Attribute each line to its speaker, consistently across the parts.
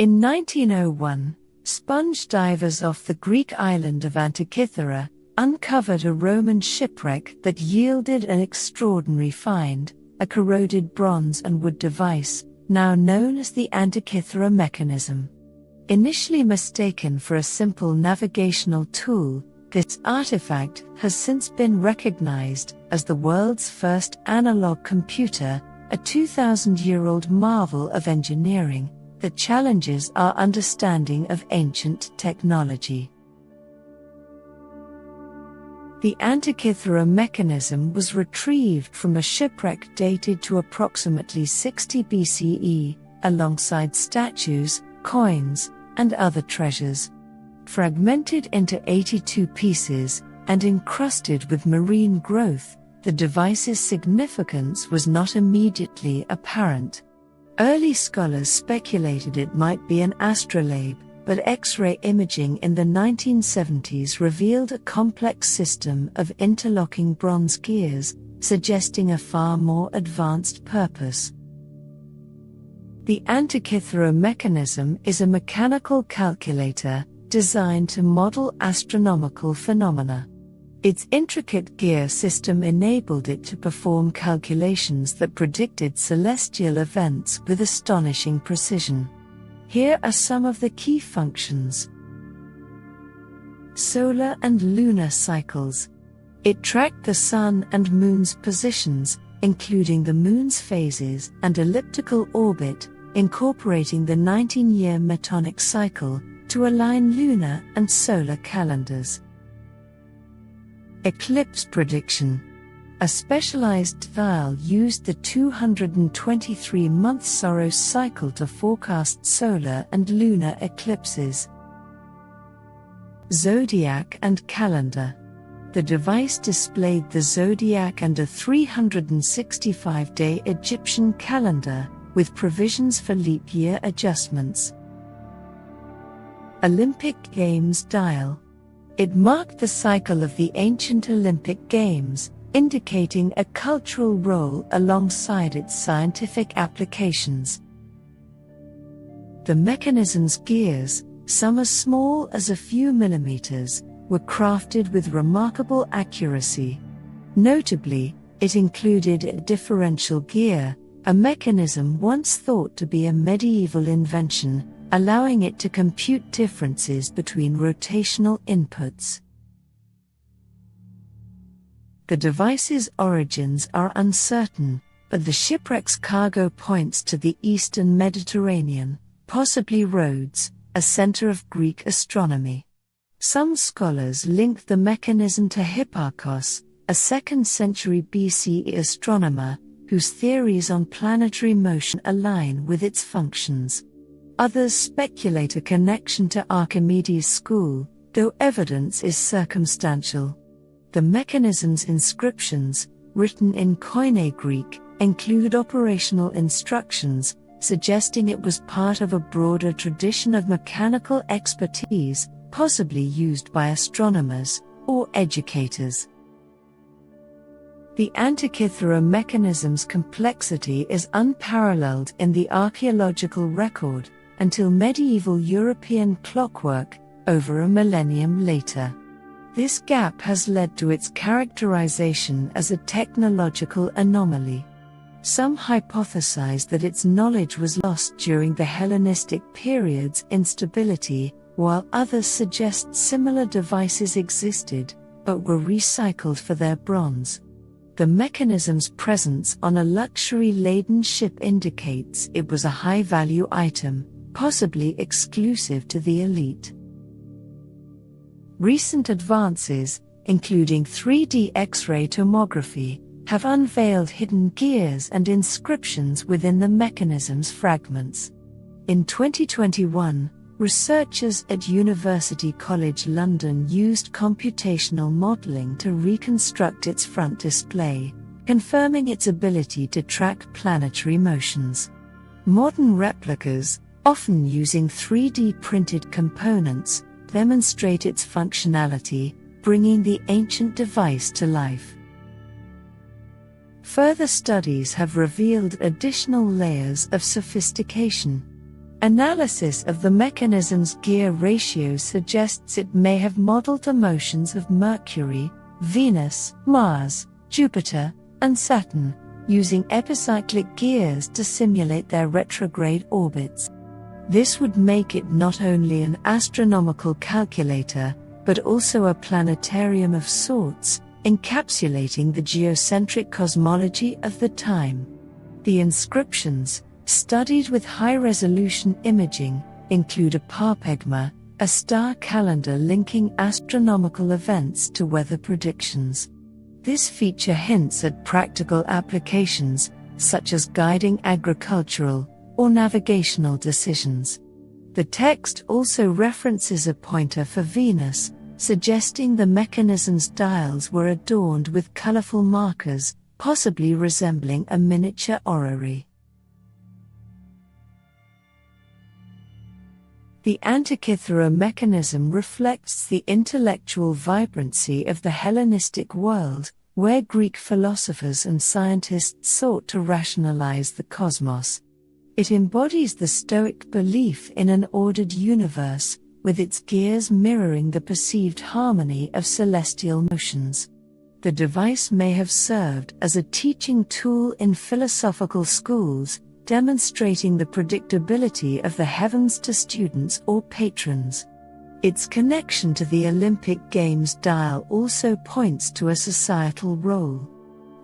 Speaker 1: In 1901, sponge divers off the Greek island of Antikythera uncovered a Roman shipwreck that yielded an extraordinary find, a corroded bronze and wood device, now known as the Antikythera mechanism. Initially mistaken for a simple navigational tool, this artifact has since been recognized as the world's first analog computer, a 2,000-year-old marvel of engineering that challenges our understanding of ancient technology. The Antikythera mechanism was retrieved from a shipwreck dated to approximately 60 BCE, alongside statues, coins, and other treasures. Fragmented into 82 pieces and encrusted with marine growth, the device's significance was not immediately apparent. Early scholars speculated it might be an astrolabe, but X-ray imaging in the 1970s revealed a complex system of interlocking bronze gears, suggesting a far more advanced purpose. The Antikythera mechanism is a mechanical calculator designed to model astronomical phenomena. Its intricate gear system enabled it to perform calculations that predicted celestial events with astonishing precision. Here are some of the key functions. Solar and lunar cycles. It tracked the Sun and Moon's positions, including the Moon's phases and elliptical orbit, incorporating the 19-year metonic cycle to align lunar and solar calendars. Eclipse prediction. A specialized dial used the 223-month Saros cycle to forecast solar and lunar eclipses. Zodiac and calendar. The device displayed the zodiac and a 365-day Egyptian calendar, with provisions for leap year adjustments. Olympic Games dial. It marked the cycle of the ancient Olympic Games, indicating a cultural role alongside its scientific applications. The mechanism's gears, some as small as a few millimeters, were crafted with remarkable accuracy. Notably, it included a differential gear, a mechanism once thought to be a medieval invention, allowing it to compute differences between rotational inputs. The device's origins are uncertain, but the shipwreck's cargo points to the eastern Mediterranean, possibly Rhodes, a center of Greek astronomy. Some scholars link the mechanism to Hipparchus, a 2nd century BCE astronomer, whose theories on planetary motion align with its functions. Others speculate a connection to Archimedes' school, though evidence is circumstantial. The mechanism's inscriptions, written in Koine Greek, include operational instructions, suggesting it was part of a broader tradition of mechanical expertise, possibly used by astronomers or educators. The Antikythera mechanism's complexity is unparalleled in the archaeological record, until medieval European clockwork, over a millennium later. This gap has led to its characterization as a technological anomaly. Some hypothesize that its knowledge was lost during the Hellenistic period's instability, while others suggest similar devices existed, but were recycled for their bronze. The mechanism's presence on a luxury-laden ship indicates it was a high-value item, possibly exclusive to the elite. Recent advances, including 3D X-ray tomography, have unveiled hidden gears and inscriptions within the mechanism's fragments. In 2021, researchers at University College London used computational modeling to reconstruct its front display, confirming its ability to track planetary motions. Modern replicas, often using 3D printed components, demonstrate its functionality, bringing the ancient device to life. Further studies have revealed additional layers of sophistication. Analysis of the mechanism's gear ratio suggests it may have modeled the motions of Mercury, Venus, Mars, Jupiter, and Saturn, using epicyclic gears to simulate their retrograde orbits. This would make it not only an astronomical calculator, but also a planetarium of sorts, encapsulating the geocentric cosmology of the time. The inscriptions, studied with high-resolution imaging, include a parpegma, a star calendar linking astronomical events to weather predictions. This feature hints at practical applications, such as guiding agricultural or navigational decisions. The text also references a pointer for Venus, suggesting the mechanism's dials were adorned with colorful markers, possibly resembling a miniature orrery. The Antikythera mechanism reflects the intellectual vibrancy of the Hellenistic world, where Greek philosophers and scientists sought to rationalize the cosmos. It embodies the Stoic belief in an ordered universe, with its gears mirroring the perceived harmony of celestial motions. The device may have served as a teaching tool in philosophical schools, demonstrating the predictability of the heavens to students or patrons. Its connection to the Olympic Games dial also points to a societal role.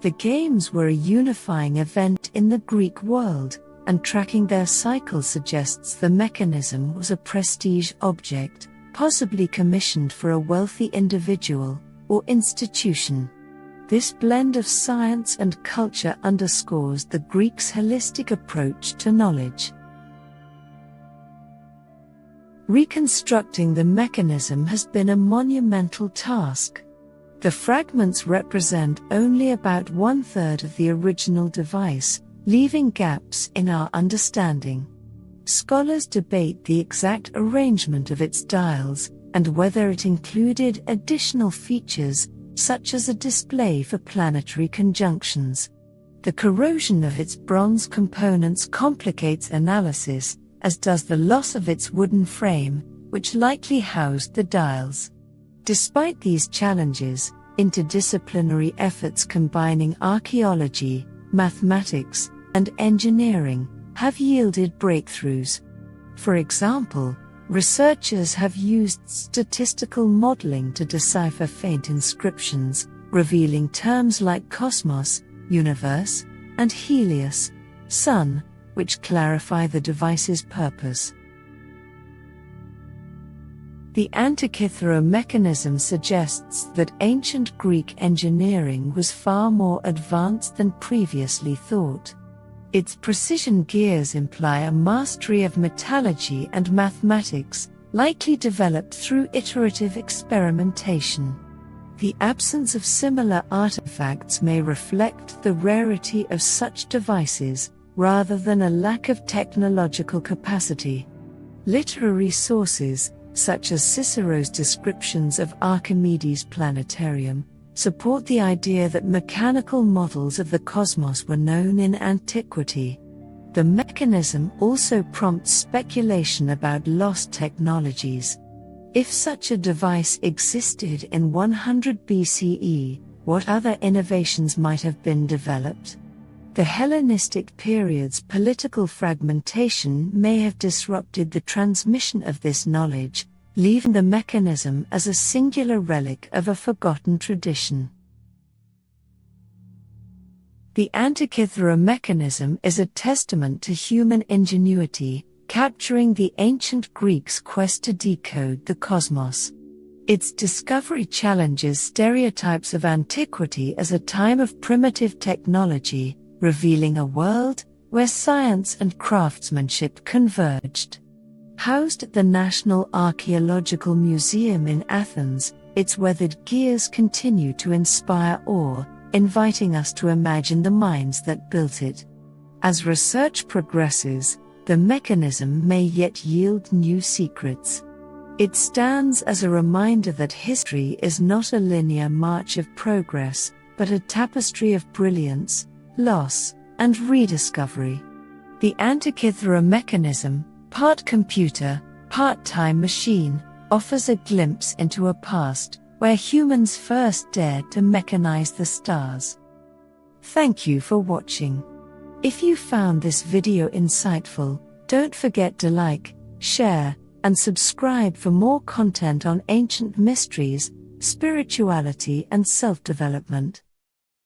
Speaker 1: The Games were a unifying event in the Greek world, and tracking their cycle suggests the mechanism was a prestige object, possibly commissioned for a wealthy individual or institution. This blend of science and culture underscores the Greeks' holistic approach to knowledge. Reconstructing the mechanism has been a monumental task. The fragments represent only about one-third of the original device, leaving gaps in our understanding. Scholars debate the exact arrangement of its dials, and whether it included additional features, such as a display for planetary conjunctions. The corrosion of its bronze components complicates analysis, as does the loss of its wooden frame, which likely housed the dials. Despite these challenges, interdisciplinary efforts combining archaeology, mathematics, and engineering have yielded breakthroughs. For example, researchers have used statistical modeling to decipher faint inscriptions, revealing terms like cosmos, universe, and helios, sun, which clarify the device's purpose. The Antikythera mechanism suggests that ancient Greek engineering was far more advanced than previously thought. Its precision gears imply a mastery of metallurgy and mathematics, likely developed through iterative experimentation. The absence of similar artifacts may reflect the rarity of such devices, rather than a lack of technological capacity. Literary sources, such as Cicero's descriptions of Archimedes' planetarium, support the idea that mechanical models of the cosmos were known in antiquity. The mechanism also prompts speculation about lost technologies. If such a device existed in 100 BCE, what other innovations might have been developed? The Hellenistic period's political fragmentation may have disrupted the transmission of this knowledge, leaving the mechanism as a singular relic of a forgotten tradition. The Antikythera mechanism is a testament to human ingenuity, capturing the ancient Greeks' quest to decode the cosmos. Its discovery challenges stereotypes of antiquity as a time of primitive technology, revealing a world where science and craftsmanship converged. Housed at the National Archaeological Museum in Athens, its weathered gears continue to inspire awe, inviting us to imagine the minds that built it. As research progresses, the mechanism may yet yield new secrets. It stands as a reminder that history is not a linear march of progress, but a tapestry of brilliance, loss, and rediscovery. The Antikythera mechanism, part computer, part time machine, offers a glimpse into a past where humans first dared to mechanize the stars. Thank you for watching. If you found this video insightful, don't forget to like, share, and subscribe for more content on ancient mysteries, spirituality, and self-development.